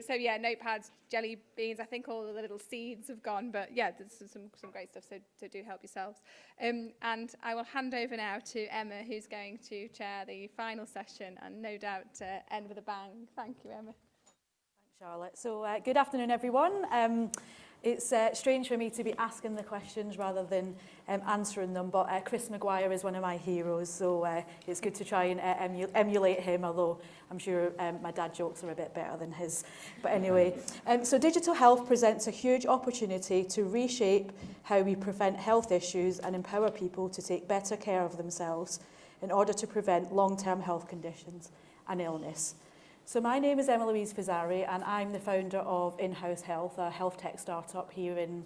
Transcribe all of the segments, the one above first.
So yeah, notepads, jelly beans. I think all of the little seeds have gone, but yeah, there's some great stuff. So do help yourselves. And I will hand over now to Emma, who's going to chair the final session and no doubt end with a bang. Thank you, Emma. Thanks, Charlotte. So good afternoon, everyone. It's strange for me to be asking the questions rather than answering them, but Chris Maguire is one of my heroes, so it's good to try and emulate him, although I'm sure my dad jokes are a bit better than his. But anyway, so digital health presents a huge opportunity to reshape how we prevent health issues and empower people to take better care of themselves in order to prevent long-term health conditions and illness. So my name is Emma-Louise Fusari, and I'm the founder of In-House Health, a health tech startup here in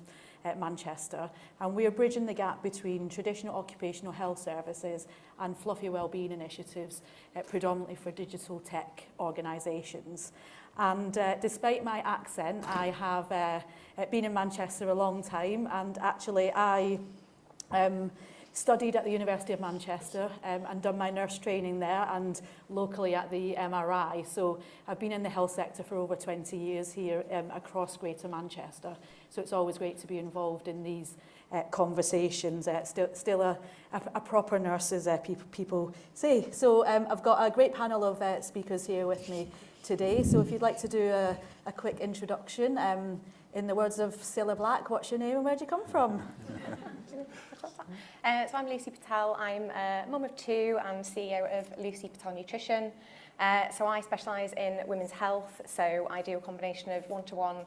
Manchester. And we are bridging the gap between traditional occupational health services and fluffy wellbeing initiatives, predominantly for digital tech organisations. And despite my accent, I have been in Manchester a long time, and actually I studied at the University of Manchester and done my nurse training there and locally at the MRI. So I've been in the health sector for over 20 years here across Greater Manchester. So it's always great to be involved in these conversations. Still a proper nurse, as people say. So I've got a great panel of speakers here with me today. So if you'd like to do a quick introduction, in the words of Cilla Black, what's your name and where'd you come from? So I'm Lucy Patel. I'm a mum of two and CEO of Lucy Patel Nutrition. So I specialise in women's health. So I do a combination of one-to-one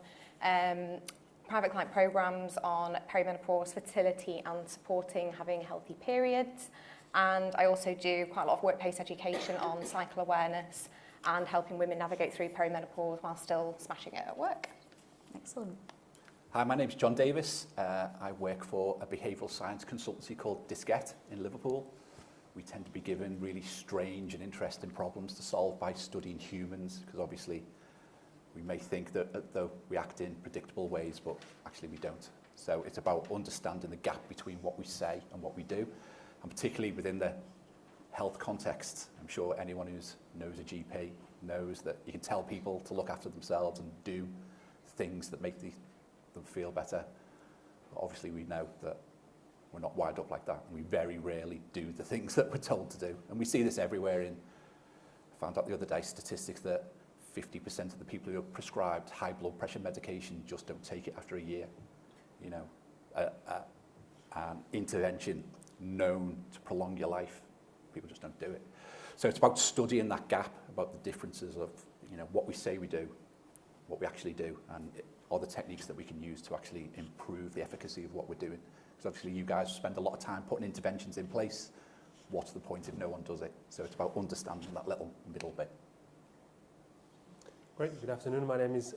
private client programmes on perimenopause, fertility and supporting having healthy periods. And I also do quite a lot of workplace education on cycle awareness and helping women navigate through perimenopause while still smashing it at work. Excellent. Hi, my name's Jon Davies. I work for a behavioural science consultancy called Diskette in Liverpool. We tend to be given really strange and interesting problems to solve by studying humans, because obviously we may think that though we act in predictable ways, but actually we don't. So it's about understanding the gap between what we say and what we do, and particularly within the health context. I'm sure anyone who knows a GP knows that you can tell people to look after themselves and do things that make them feel better. But obviously we know that we're not wired up like that, and we very rarely do the things that we're told to do. And we see this everywhere. I found out the other day statistics that 50% of the people who are prescribed high blood pressure medication just don't take it after a year. You know, an intervention known to prolong your life, people just don't do it. So it's about studying that gap, about the differences of, you know, what we say we do, what we actually do, and other techniques that we can use to actually improve the efficacy of what we're doing. Because obviously you guys spend a lot of time putting interventions in place. What's the point if no one does it? So it's about understanding that little middle bit. Great, good afternoon. My name is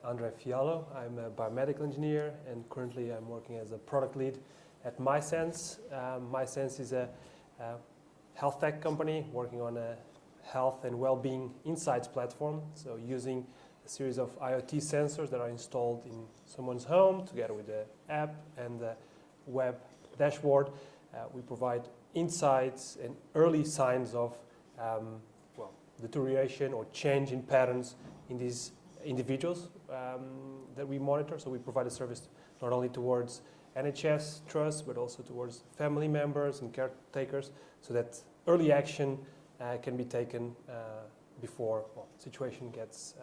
Fialho. I'm a biomedical engineer, and currently I'm working as a product lead at Mysense. Mysense is a health tech company working on a health and well-being insights platform. So using a series of IoT sensors that are installed in someone's home together with the app and the web dashboard. We provide insights and early signs of deterioration or change in patterns in these individuals that we monitor. So we provide a service not only towards NHS trusts, but also towards family members and caretakers, so that early action can be taken before the situation gets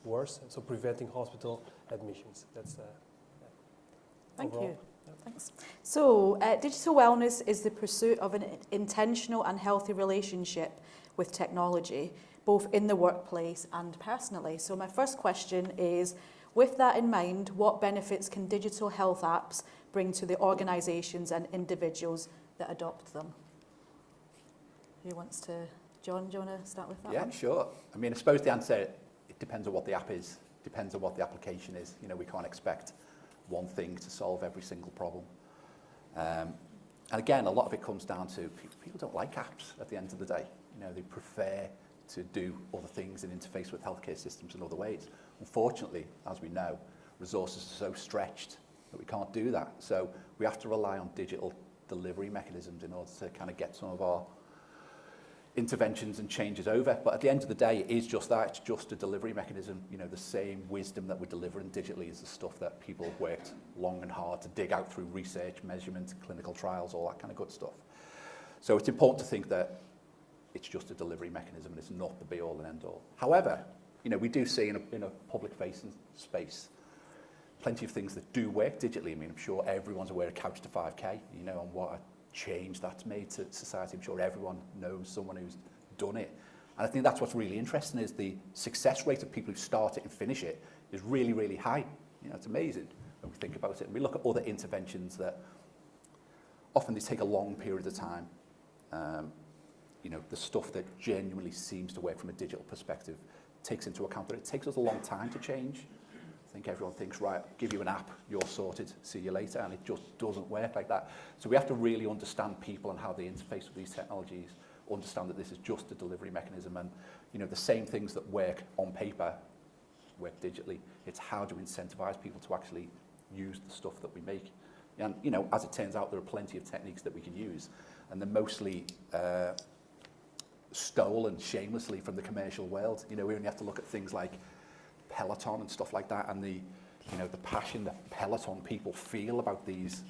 worse, so preventing hospital admissions. That's Thank overall. you. Thanks. So, digital wellness is the pursuit of an intentional and healthy relationship with technology, both in the workplace and personally. So my first question is, with that in mind, what benefits can digital health apps bring to the organisations and individuals that adopt them? Who wants to? Jon, do you want to start with that one? Yeah, sure. I mean, I suppose the answer, it depends on what the app is, depends on what the application is. You know, we can't expect one thing to solve every single problem. And again, a lot of it comes down to people don't like apps at the end of the day. You know, they prefer to do other things and interface with healthcare systems in other ways. Unfortunately, as we know, resources are so stretched that we can't do that. So we have to rely on digital delivery mechanisms in order to kind of get some of our interventions and changes over. But at the end of the day, it is just that. It's just a delivery mechanism. You know, the same wisdom that we're delivering digitally is the stuff that people have worked long and hard to dig out through research, measurement, clinical trials, all that kind of good stuff. So it's important to think that it's just a delivery mechanism and it's not the be-all and end-all. However, you know, we do see in a public-facing space plenty of things that do work digitally. I mean, I'm sure everyone's aware of Couch to 5K, you know, and what a change that's made to society. I'm sure everyone knows someone who's done it. And I think that's what's really interesting is the success rate of people who start it and finish it is really, really high. You know, it's amazing when we think about it. And we look at other interventions that often they take a long period of time. You know, the stuff that genuinely seems to work from a digital perspective takes into account that it takes us a long time to change. I think everyone thinks, right, give you an app, you're sorted, see you later, and it just doesn't work like that. So we have to really understand people and how they interface with these technologies, understand that this is just a delivery mechanism, and you know, the same things that work on paper work digitally. It's how to incentivize people to actually use the stuff that we make. And you know, as it turns out, there are plenty of techniques that we can use, and they're mostly stolen shamelessly from the commercial world. You know, we only have to look at things like Peloton and stuff like that, and the, you know, the passion that Peloton people feel about these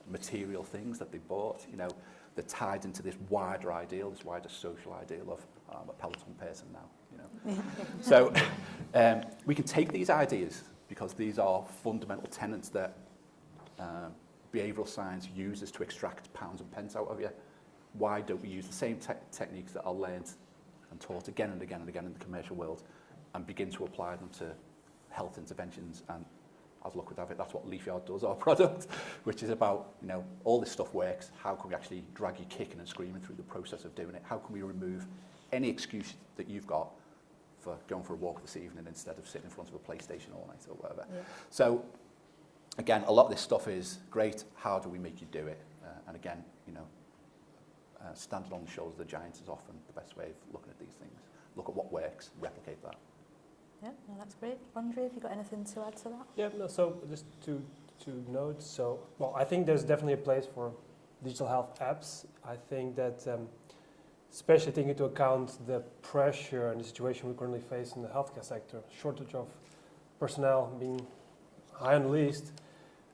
material things that they bought. You know, they're tied into this wider ideal, this wider social ideal of I'm a Peloton person now. You know, so we can take these ideas because these are fundamental tenets that behavioural science uses to extract pounds and pence out of you. Why don't we use the same techniques that are learned and taught again and again and again in the commercial world and begin to apply them to health interventions? And as luck would have it, that's what Leafyard does, our product, which is about, you know, all this stuff works. How can we actually drag you kicking and screaming through the process of doing it? How can we remove any excuse that you've got for going for a walk this evening instead of sitting in front of a PlayStation all night or whatever? Yeah. So, again, a lot of this stuff is great. How do we make you do it? And again, you know, standing on the shoulders of the giants is often the best way of looking at these things. Look at what works, replicate that. Yeah, no, that's great. Andre, have you got anything to add to that? Yeah, no, so just two notes. So, well, I think there's definitely a place for digital health apps. I think that, especially taking into account the pressure and the situation we currently face in the healthcare sector, shortage of personnel being high on the list,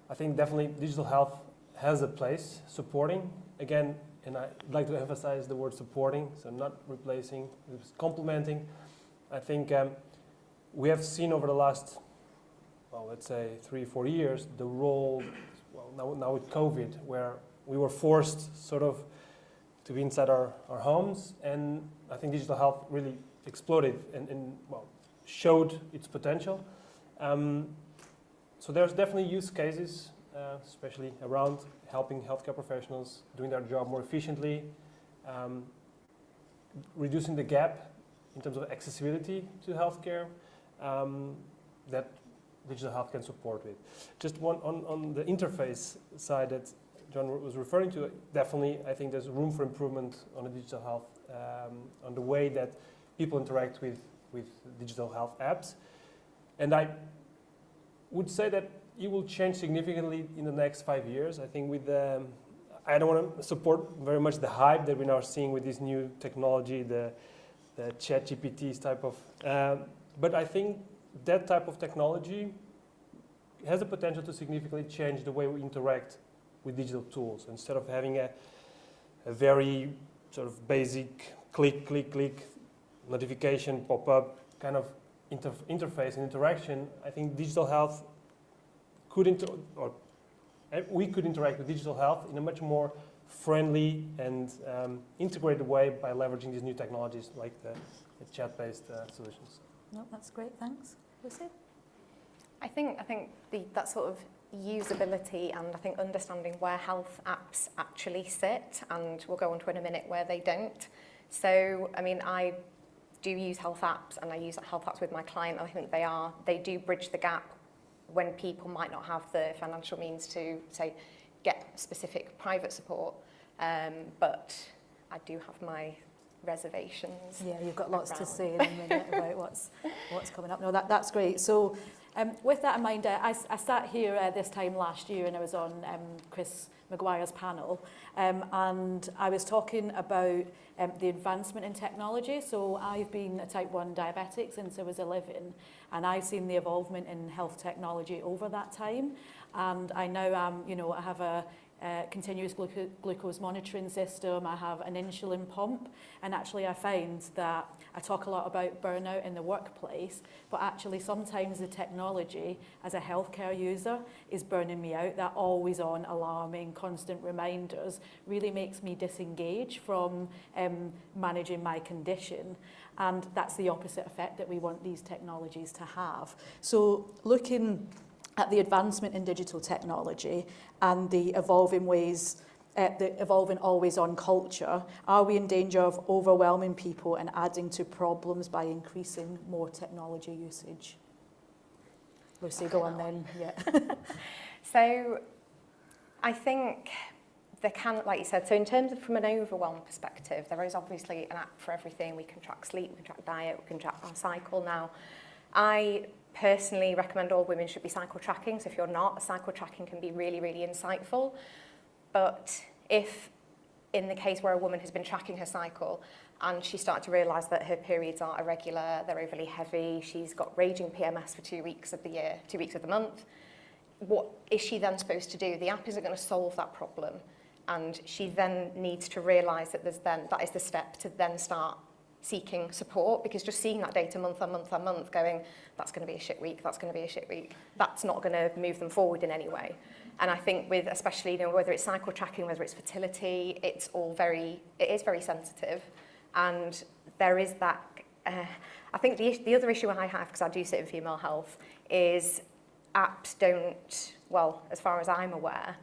I think definitely digital health has a place supporting. Again, and I'd like to emphasize the word supporting, so not replacing, it's complementing. I think we have seen over the last, well, let's say 3-4 years, the role, well, now with COVID, where we were forced sort of to be inside our homes, and I think digital health really exploded and well, showed its potential. So there's definitely use cases, especially around helping healthcare professionals doing their job more efficiently, reducing the gap in terms of accessibility to healthcare that digital health can support with. Just one on the interface side that Jon was referring to, definitely I think there's room for improvement on the digital health, on the way that people interact with digital health apps. And I would say that it will change significantly in the next 5 years. I think with I don't want to support very much the hype that we're now seeing with this new technology, the ChatGPT's type of, but I think that type of technology has the potential to significantly change the way we interact with digital tools. Instead of having a very sort of basic click notification pop-up kind of interface and interaction, I think digital health we could interact with digital health in a much more friendly and integrated way by leveraging these new technologies like the chat-based solutions. No, that's great, thanks. Lucy? I think that sort of usability and I think understanding where health apps actually sit, and we'll go on to in a minute where they don't. So, I mean, I do use health apps and I use health apps with my client, and I think they do bridge the gap when people might not have the financial means to, say, get specific private support. But I do have my reservations. Yeah, you've got lots to around. say in a minute about what's coming up. No, that's great. So with that in mind, I sat here this time last year and I was on Chris Maguire's panel, and I was talking about the advancement in technology. So I've been a type 1 diabetic since I was 11, and I've seen the evolvement in health technology over that time. And I now am, I have a continuous glucose monitoring system, I have an insulin pump, and actually I find that I talk a lot about burnout in the workplace, but actually sometimes the technology as a healthcare user is burning me out. That always on alarming, constant reminders really makes me disengage from managing my condition. And that's the opposite effect that we want these technologies to have. So looking at the advancement in digital technology and the evolving ways, the evolving always-on culture, are we in danger of overwhelming people and adding to problems by increasing more technology usage? Lucy, go on then. Yeah. So I think there can, like you said, so in terms of from an overwhelm perspective, there is obviously an app for everything. We can track sleep, we can track diet, we can track our cycle now. I personally recommend all women should be cycle tracking. So if you're not, cycle tracking can be really, really insightful. But if in the case where a woman has been tracking her cycle and she started to realise that her periods are irregular, they're overly heavy, she's got raging PMS for 2 weeks of the year, 2 weeks of the month, what is she then supposed to do? The app isn't going to solve that problem. And she then needs to realise that that is the step to then start seeking support, because just seeing that data month on month on month going, that's going to be a shit week, that's going to be a shit week, that's not going to move them forward in any way. And I think with, especially, whether it's cycle tracking, whether it's fertility, it is very sensitive. And there is that, I think the other issue I have, because I do sit in female health, is apps don't, well, as far as I'm aware,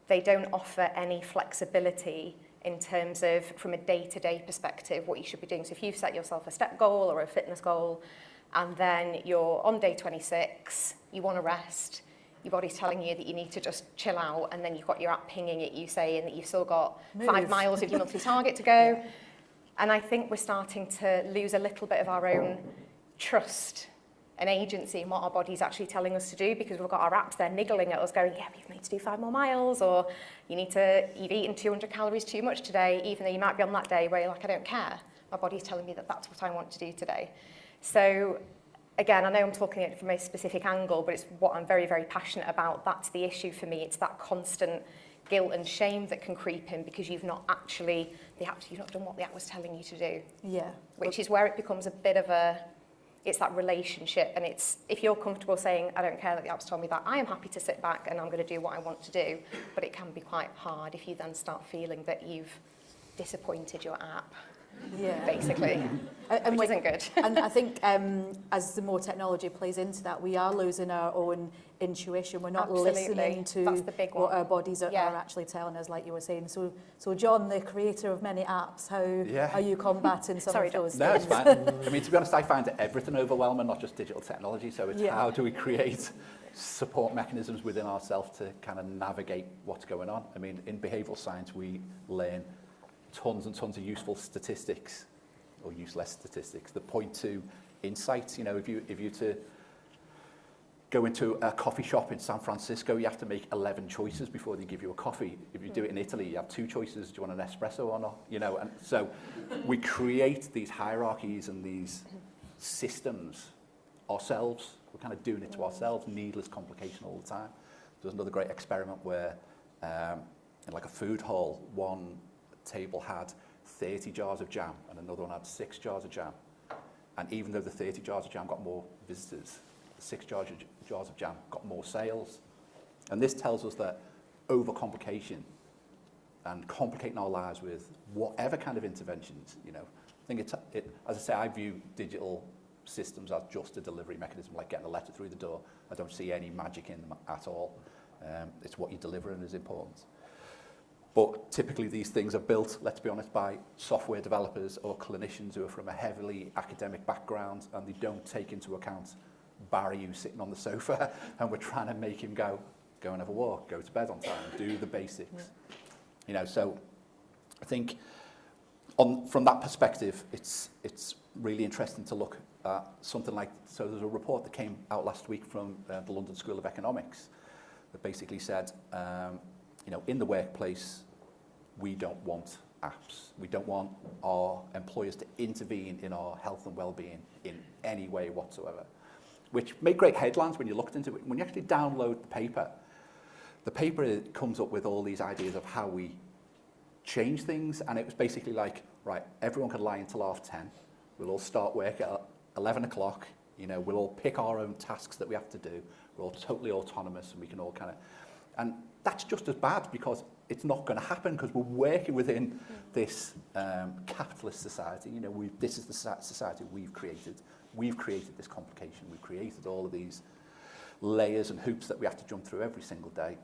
they don't offer any flexibility in terms of, from a day-to-day perspective, what you should be doing. So if you've set yourself a step goal or a fitness goal, and then you're on day 26, you want to rest, your body's telling you that you need to just chill out, and then you've got your app pinging at you saying that you've still got 5 miles of your monthly target to go. And I think we're starting to lose a little bit of our own trust and agency in what our body's actually telling us to do, because we've got our apps there niggling at us going, yeah, we need to do 5 more miles, or you've eaten 200 calories too much today, even though you might be on that day where you're like, I don't care. My body's telling me that that's what I want to do today. So again, I know I'm talking it from a specific angle, but it's what I'm very, very passionate about. That's the issue for me. It's that constant guilt and shame that can creep in because you've not done what the app was telling you to do. Yeah. Which is where it becomes a bit of it's that relationship, and it's, if you're comfortable saying, I don't care that the app's told me that, I am happy to sit back and I'm going to do what I want to do, but it can be quite hard if you then start feeling that you've disappointed your app, basically, which isn't good. And I think as the more technology plays into that, we are losing our own intuition. We're not listening to what our bodies are actually telling us, like you were saying. So John, the creator of many apps, how are you combating some of those things? No, it's fine. I mean, to be honest, I find everything overwhelming, not just digital technology. So it's how do we create support mechanisms within ourselves to kind of navigate what's going on. I mean, in behavioural science, we learn tons and tons of useful statistics, or useless statistics, that point to insights. If you to go into a coffee shop in San Francisco, you have to make 11 choices before they give you a coffee. If you do it in Italy, you have 2 choices. Do you want an espresso or not? And so we create these hierarchies and these systems ourselves. We're kind of doing it to ourselves, needless complication all the time. There's another great experiment where, in like a food hall, one table had 30 jars of jam and another one had 6 jars of jam. And even though the 30 jars of jam got more visitors, the 6 jars of jam got more sales. And this tells us that overcomplication and complicating our lives with whatever kind of interventions, I think as I say, I view digital systems as just a delivery mechanism, like getting a letter through the door. I don't see any magic in them at all. It's what you deliver and is important. But typically these things are built, let's be honest, by software developers or clinicians who are from a heavily academic background, and they don't take into account Barry who's sitting on the sofa and we're trying to make him go and have a walk, go to bed on time, do the basics. So I think from that perspective, it's really interesting to look at something like, so there's a report that came out last week from the London School of Economics that basically said, you know, in the workplace, we don't want apps. We don't want our employers to intervene in our health and well-being in any way whatsoever, which made great headlines when you looked into it. When you actually download the paper comes up with all these ideas of how we change things, and it was basically like, right, everyone can lie until 10:30. We'll all start work at 11 o'clock. You know, we'll all pick our own tasks that we have to do. We're all totally autonomous, and we can all kind of, and that's just as bad because it's not going to happen because we're working within this capitalist society. You know, this is the society we've created. We've created this complication. We've created all of these layers and hoops that we have to jump through every single day.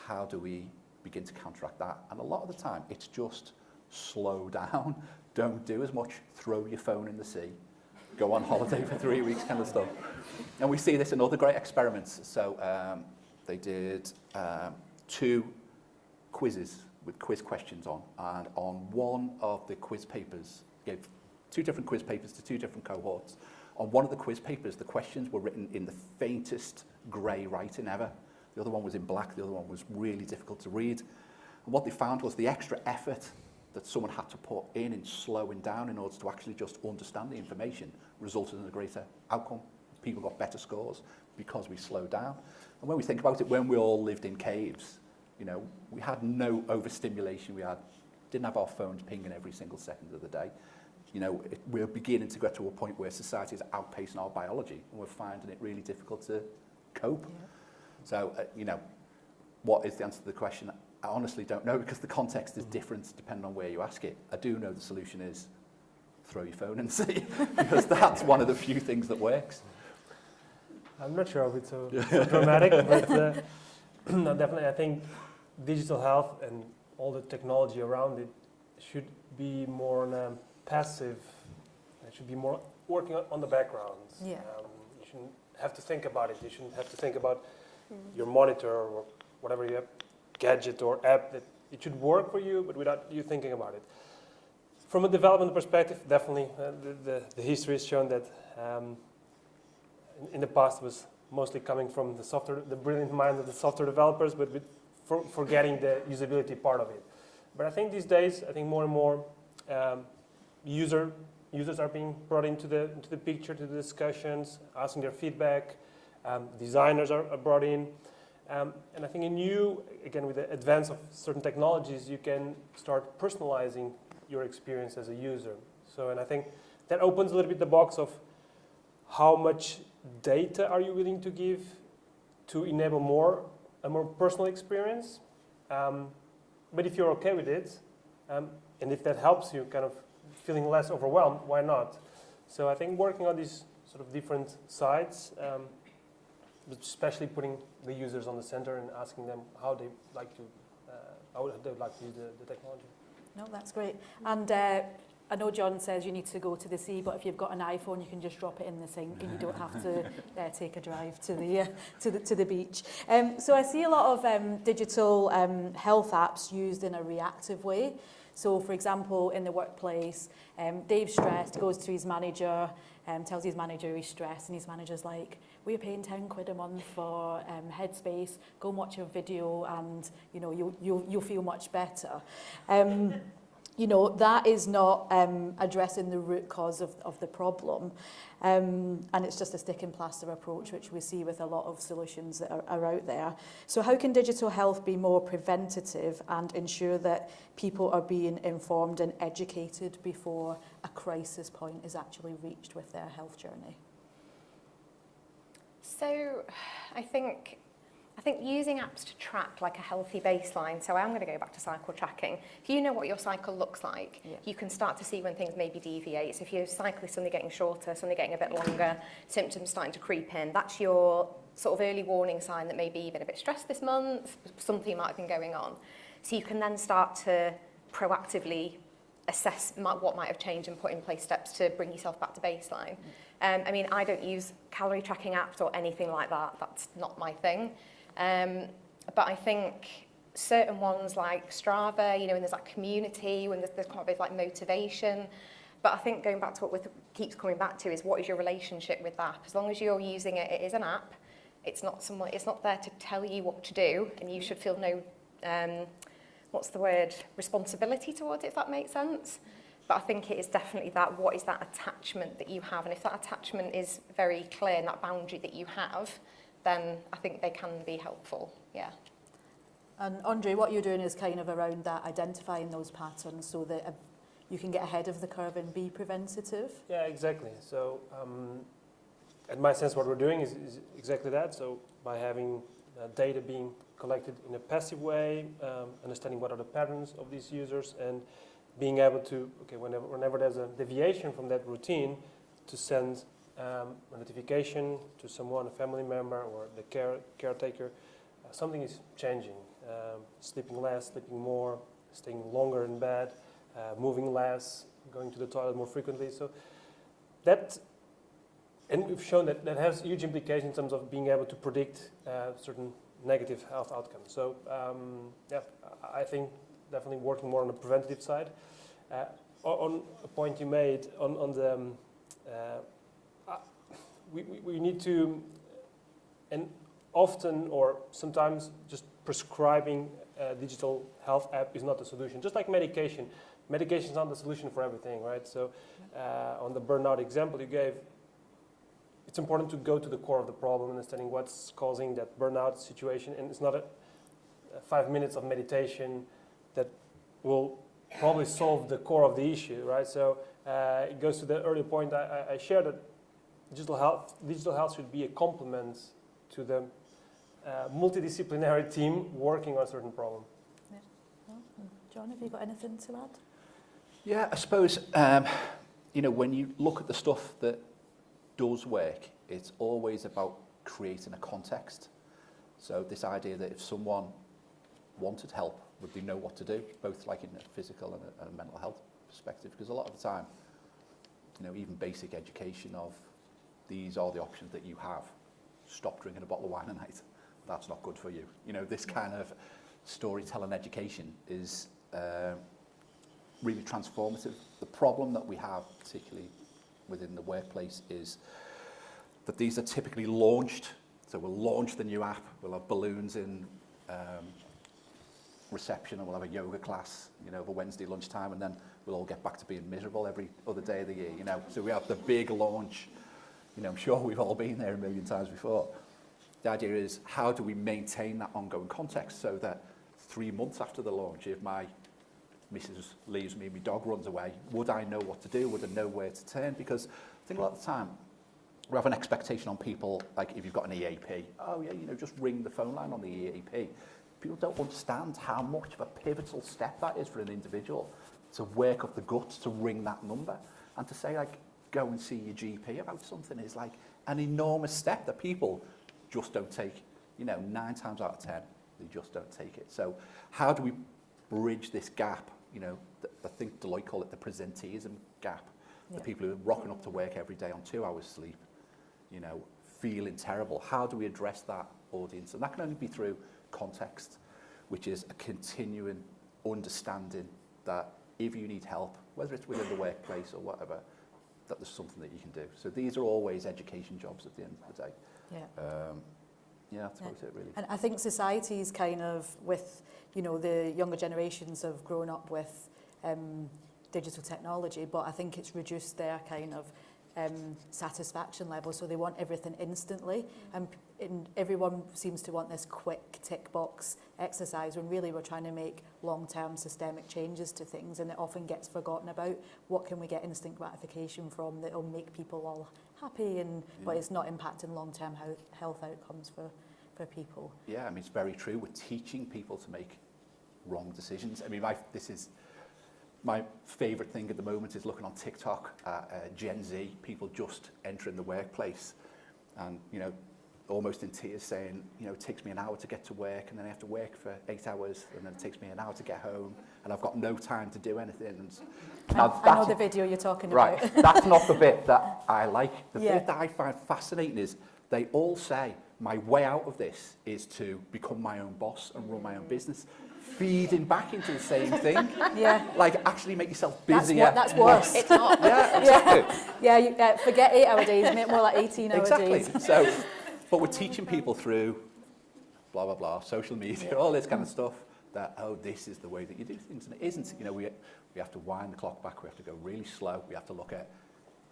How do we begin to counteract that? And a lot of the time, it's just slow down. Don't do as much. Throw your phone in the sea. Go on holiday for 3 weeks kind of stuff. And we see this in other great experiments. So they did 2 quizzes with quiz questions on. And on one of the quiz papers, gave 2 different quiz papers to 2 different cohorts. On one of the quiz papers, the questions were written in the faintest grey writing ever. The other one was in black. The other one was really difficult to read. And what they found was the extra effort that someone had to put in slowing down in order to actually just understand the information resulted in a greater outcome. People got better scores because we slowed down. And when we think about it, when we all lived in caves, you know, we had no overstimulation. We didn't have our phones pinging every single second of the day. You know, we're beginning to get to a point where society is outpacing our biology, and we're finding it really difficult to cope. Yeah. So, you know, what is the answer to the question? I honestly don't know because the context is different depending on where you ask it. I do know the solution is throw your phone in the sea because that's one of the few things that works. I'm not sure if it's so dramatic, but no, definitely I think digital health and all the technology around it should be more passive. It should be more working on the background. Yeah. You shouldn't have to think about it. You shouldn't have to think about your monitor or whatever you have, gadget or app, that it should work for you, but without you thinking about it. From a development perspective, definitely the history has shown that in the past was mostly coming from the brilliant minds of the software developers, but forgetting the usability part of it. But I think these days, more and more users are being brought into the picture, to the discussions, asking their feedback. Designers are brought in. And I think again, with the advance of certain technologies, you can start personalizing your experience as a user. So, and I think that opens a little bit the box of how much data are you willing to give to enable a more personal experience. But if you're okay with it, and if that helps you kind of feeling less overwhelmed, why not? So I think working on these sort of different sides, but especially putting the users on the center and asking them how they would like to use the technology. No, that's great. And I know John says you need to go to the sea, but if you've got an iPhone, you can just drop it in the sink and you don't have to take a drive to the beach. So I see a lot of digital health apps used in a reactive way. So, for example, in the workplace, Dave's stressed, goes to his manager, tells his manager he's stressed, and his manager's like, we're paying £10 a month for Headspace, go and watch a video and, you know, you'll feel much better. You know, that is not addressing the root cause of the problem. And it's just a stick and plaster approach, which we see with a lot of solutions that are out there. So how can digital health be more preventative and ensure that people are being informed and educated before a crisis point is actually reached with their health journey? So I think using apps to track like a healthy baseline, so I'm going to go back to cycle tracking. If you know what your cycle looks like, you can start to see when things maybe deviate. So if your cycle is suddenly getting shorter, suddenly getting a bit longer, symptoms starting to creep in, that's your sort of early warning sign that maybe you've been a bit stressed this month, something might have been going on. So you can then start to proactively assess what might have changed and put in place steps to bring yourself back to baseline. I mean, I don't use calorie tracking apps or anything like that. That's not my thing. But I think certain ones like Strava, you know, when there's that community, when there's quite a bit of like motivation. But I think going back to what keeps coming back to is what is your relationship with the app? As long as you're using it, it is an app. It's not there to tell you what to do, and you should feel no, responsibility towards it, if that makes sense. But I think it is definitely that, what is that attachment that you have? And if that attachment is very clear and that boundary that you have, then I think they can be helpful, yeah. And Andre, what you're doing is kind of around that, identifying those patterns so that you can get ahead of the curve and be preventative. Yeah, exactly. So at Mysense, what we're doing is exactly that. So by having data being collected in a passive way, understanding what are the patterns of these users, and being able to, okay, whenever there's a deviation from that routine, to send a notification to someone, a family member or the caretaker, something is changing. Sleeping less, sleeping more, staying longer in bed, moving less, going to the toilet more frequently. So that, and we've shown that that has huge implications in terms of being able to predict certain negative health outcomes. So yeah, I think definitely working more on the preventative side. On a point you made on the, we need to, and often or sometimes just prescribing a digital health app is not the solution. Just like medication. Medication is not the solution for everything, right? So on the burnout example you gave, it's important to go to the core of the problem, understanding what's causing that burnout situation. And it's not a 5 minutes of meditation that will probably solve the core of the issue, right? So it goes to the earlier point I shared, that digital health should be a complement to the multidisciplinary team working on a certain problem. Yeah. Well, John, have you got anything to add? Yeah, I suppose, you know, when you look at the stuff that does work, it's always about creating a context. So this idea that if someone wanted help, would they know what to do, both like in a physical and a mental health perspective? Because a lot of the time, you know, even basic education of these are the options that you have. Stop drinking a bottle of wine a night. That's not good for you. You know, this kind of storytelling education is really transformative. The problem that we have, particularly within the workplace, is that these are typically launched. So we'll launch the new app, we'll have balloons in reception, and we'll have a yoga class, you know, over Wednesday lunchtime, and then we'll all get back to being miserable every other day of the year, you know. So we have the big launch. You know, I'm sure we've all been there a million times before. The idea is, how do we maintain that ongoing context so that 3 months after the launch, if my missus leaves me, my dog runs away, would I know what to do? Would I know where to turn? Because I think a lot of the time, we have an expectation on people, like if you've got an EAP, oh yeah, you know, just ring the phone line on the EAP. People don't understand how much of a pivotal step that is for an individual to work up the guts to ring that number, and to say, like, go and see your GP about something is like an enormous step that people just don't take. You know, 9 times out of 10, they just don't take it. So how do we bridge this gap? You know, I think Deloitte call it the presenteeism gap. Yeah. The people who are rocking up to work every day on 2 hours sleep, you know, feeling terrible. How do we address that audience? And that can only be through context, which is a continuing understanding that if you need help, whether it's within the workplace or whatever, that there's something that you can do. So these are always education jobs at the end of the day. Yeah. Yeah, that's about it, really. And I think society's kind of, with, you know, the younger generations have grown up with digital technology, but I think it's reduced their kind of satisfaction level, so they want everything instantly, and everyone seems to want this quick tick box exercise, when really we're trying to make long-term systemic changes to things, and it often gets forgotten about. What can we get instant gratification from that will make people all happy, and but it's not impacting long-term health outcomes for people. Yeah, I mean, it's very true. We're teaching people to make wrong decisions. I mean, my favourite thing at the moment is looking on TikTok at Gen Z, people just entering the workplace and, you know, almost in tears saying, you know, it takes me an hour to get to work, and then I have to work for 8 hours, and then it takes me an hour to get home, and I've got no time to do anything. And now I know the video you're talking about. Right, that's not the bit that I like. The bit that I find fascinating is they all say, my way out of this is to become my own boss and run my own business, feeding back into the same thing. Yeah. Like, actually make yourself busier. That's worse. It's not. Yeah, exactly. Yeah, forget 8-hour days, make more like 18-hour Exactly. days. So, but we're teaching people through blah, blah, blah, social media, all this kind of stuff, that, oh, this is the way that you do things. And it isn't. You know, we have to wind the clock back. We have to go really slow. We have to look at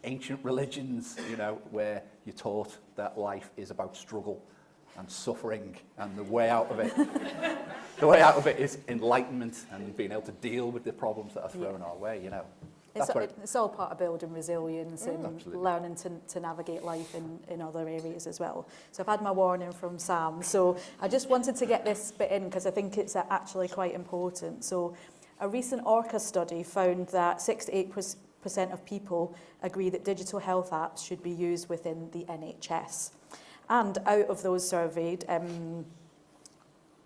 ancient religions, you know, where you're taught that life is about struggle and suffering, and the way out of it, the way out of it is enlightenment and being able to deal with the problems that are thrown our way, you know. It's all part of building resilience and Absolutely. learning to navigate life in other areas as well. So I've had my warning from Sam. So I just wanted to get this bit in because I think it's actually quite important. So a recent ORCA study found that 6 to 8% of people agree that digital health apps should be used within the NHS. And out of those surveyed,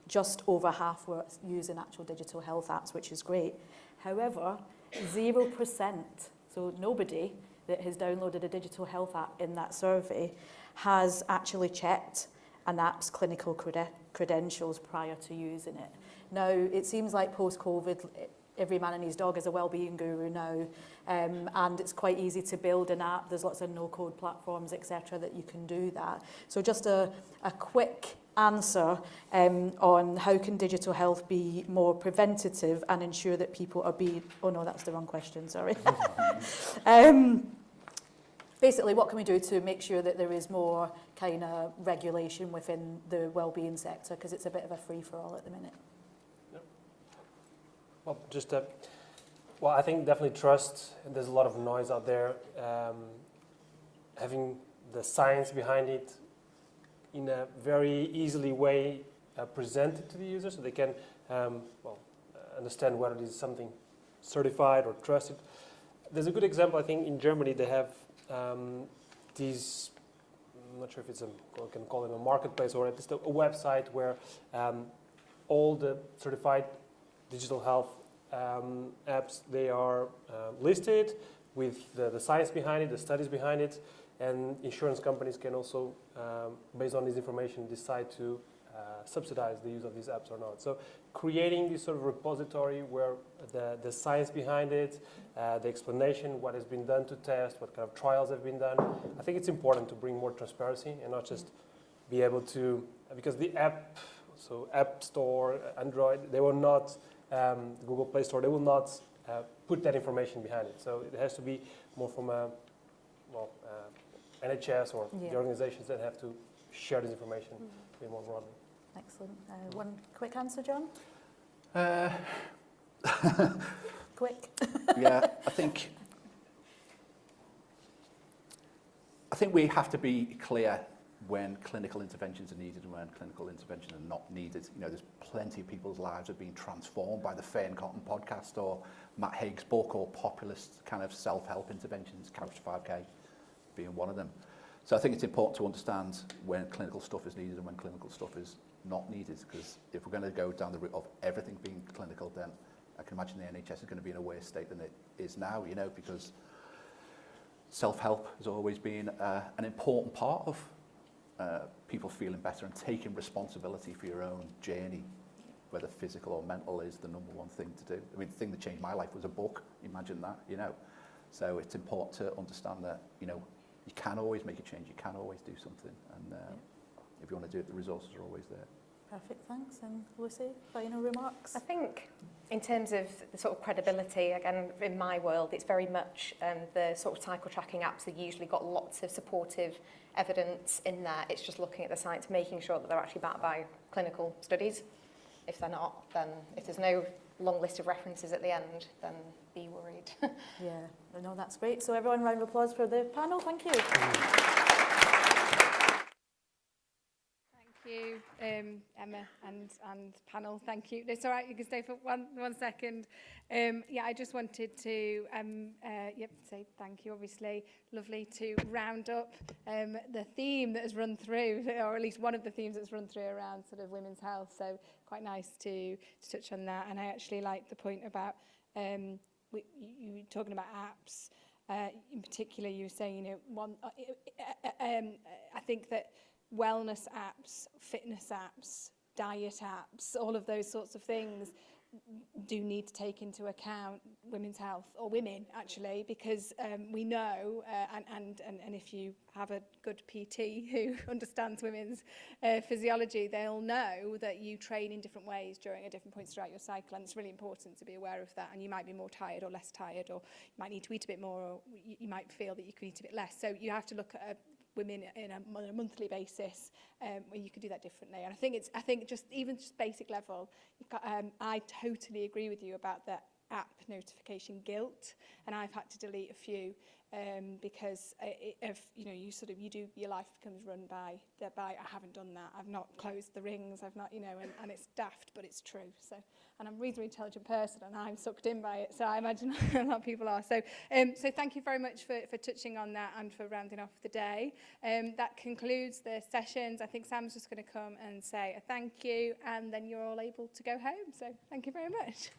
just over half were using actual digital health apps, which is great. However, 0%, so nobody that has downloaded a digital health app in that survey has actually checked an app's clinical credentials prior to using it. Now, it seems like post-COVID, every man and his dog is a wellbeing guru now, and it's quite easy to build an app. There's lots of no-code platforms, etc., that you can do that. So just a quick answer on how can digital health be more preventative and ensure that people are being... Oh, no, that's the wrong question, sorry. Basically, what can we do to make sure that there is more kind of regulation within the wellbeing sector? Because it's a bit of a free-for-all at the minute. Well, well, I think definitely trust. There's a lot of noise out there. Having the science behind it in a very easily way presented to the user, so they can understand whether it is something certified or trusted. There's a good example. I think in Germany they have these. I'm not sure if it's I can call it a marketplace or just a website where all the certified digital health apps, they are listed with the science behind it, the studies behind it, and insurance companies can also, based on this information, decide to subsidize the use of these apps or not. So creating this sort of repository where the science behind it, the explanation, what has been done to test, what kind of trials have been done, I think it's important to bring more transparency and not just be able to, because the app, so App Store, Android, they will not, Google Play Store, they will not put that information behind it. So it has to be more from a, NHS or the organizations that have to share this information a bit more broadly. Excellent. One quick answer, John? Quick. Yeah, I think we have to be clear when clinical interventions are needed and when clinical interventions are not needed. You know, there's plenty of people's lives have been transformed by the Fern Cotton podcast or Matt Haig's book or populist kind of self-help interventions, Couch to 5K being one of them. So I think it's important to understand when clinical stuff is needed and when clinical stuff is not needed, because if we're going to go down the route of everything being clinical, then I can imagine the NHS is going to be in a worse state than it is now, you know, because self-help has always been an important part of people feeling better and taking responsibility for your own journey, whether physical or mental, is the number one thing to do. I mean, the thing that changed my life was a book. Imagine that, you know. So it's important to understand that, you know, you can always make a change. You can always do something. And if you want to do it, the resources are always there. Perfect, thanks. And Lucy, final remarks? I think in terms of the sort of credibility, again, in my world, it's very much the sort of cycle tracking apps that usually got lots of supportive evidence in there. It's just looking at the science, making sure that they're actually backed by clinical studies. If they're not, then if there's no long list of references at the end, then be worried. Yeah, no, that's great. So everyone, round of applause for the panel. Thank you. Thank you, Emma and panel. Thank you. It's all right, you can stay for one second. Yeah, I just wanted to say thank you, obviously. Lovely to round up the theme that has run through, or at least one of the themes that's run through around sort of women's health. So quite nice to touch on that. And I actually like the point about you talking about apps in particular, you were saying, you know, I think that wellness apps, fitness apps, diet apps, all of those sorts of things do need to take into account women's health, or women actually, because we know, and if you have a good PT who understands women's physiology, they'll know that you train in different ways during different points throughout your cycle, and it's really important to be aware of that. And you might be more tired or less tired, or you might need to eat a bit more, or you might feel that you could eat a bit less. So you have to look at women on a monthly basis, where you could do that differently. And I think just basic level, you've got, I totally agree with you about the app notification guilt, and I've had to delete a few because your life becomes run by I haven't done that, I've not closed the rings, I've not, and it's daft, but it's true. So, and I'm a reasonably intelligent person, and I'm sucked in by it, so I imagine a lot of people are. So thank you very much for touching on that and for rounding off the day. That concludes the sessions. I think Sam's just going to come and say a thank you, and then you're all able to go home. So thank you very much.